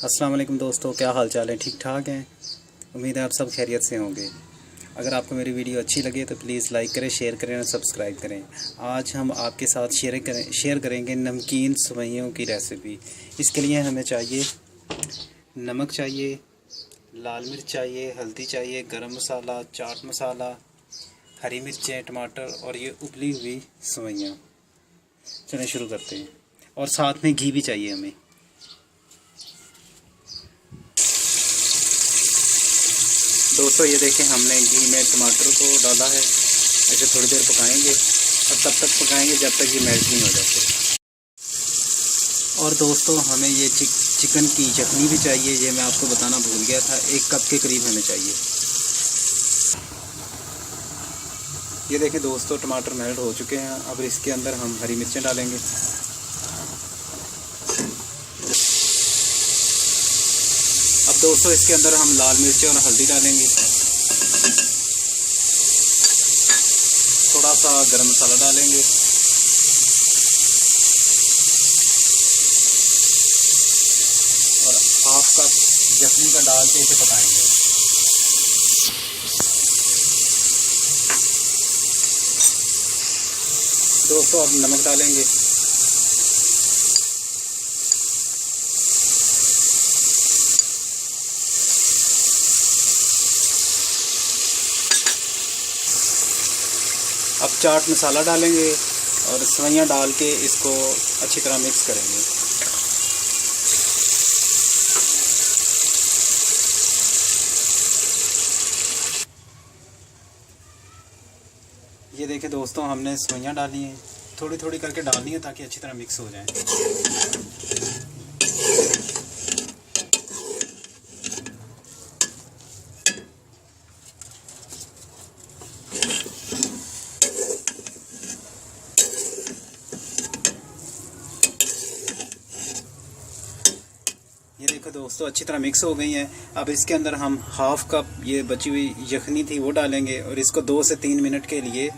अस्सलाम वालेकुम दोस्तों, क्या हाल चाल है? ठीक ठाक हैं। उम्मीद है आप सब खैरियत से होंगे। अगर आपको मेरी वीडियो अच्छी लगे तो प्लीज़ लाइक करें, शेयर करें और सब्सक्राइब करें। आज हम आपके साथ शेयर करेंगे नमकीन सेवइयों की रेसिपी। इसके लिए हमें चाहिए नमक चाहिए, लाल मिर्च चाहिए, हल्दी चाहिए, गरम मसाला, चाट मसाला, हरी मिर्चें, टमाटर और ये उबली हुई सेवइयाँ। चलें शुरू करते हैं। और साथ में घी भी चाहिए हमें। दोस्तों ये देखें, हमने घी में टमाटर को डाला है। इसे थोड़ी देर पकाएंगे और तब तक पकाएंगे जब तक ये मेल्ट नहीं हो जाते। और दोस्तों हमें ये चिकन की चटनी भी चाहिए। ये मैं आपको बताना भूल गया था, 1 कप के करीब हमें चाहिए। ये देखें दोस्तों, टमाटर मेल्ट हो चुके हैं। अब इसके अंदर हम हरी मिर्चें डालेंगे। अब दोस्तों इसके अंदर हम लाल मिर्चें और हल्दी डालेंगे। थोड़ा सा गरम मसाला डालेंगे और हाफ कप यखनी का डाल के इसे पकाएंगे। दोस्तों अब नमक डालेंगे। अब चाट मसाला डालेंगे और सेवइयाँ डाल के इसको अच्छी तरह मिक्स करेंगे। ये देखें दोस्तों, हमने सेवइयाँ डाली हैं। थोड़ी थोड़ी करके डालनी है ताकि अच्छी तरह मिक्स हो जाए। ये देखो दोस्तों, अच्छी तरह मिक्स हो गई हैं। अब इसके अंदर हम हाफ कप ये बची हुई यखनी थी वो डालेंगे और इसको 2 से 3 मिनट के लिए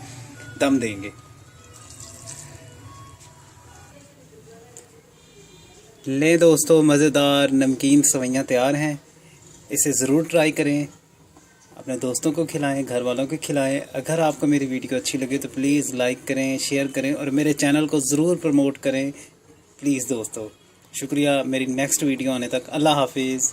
दम देंगे। ले दोस्तों, मज़ेदार नमकीन सेवइयाँ तैयार हैं। इसे ज़रूर ट्राई करें, अपने दोस्तों को खिलाएं, घर वालों को खिलाएं। अगर आपको मेरी वीडियो अच्छी लगे तो प्लीज़ लाइक करें, शेयर करें और मेरे चैनल को ज़रूर प्रमोट करें प्लीज़ दोस्तों। शुक्रिया। मेरी नेक्स्ट वीडियो आने तक अल्लाह हाफिज़।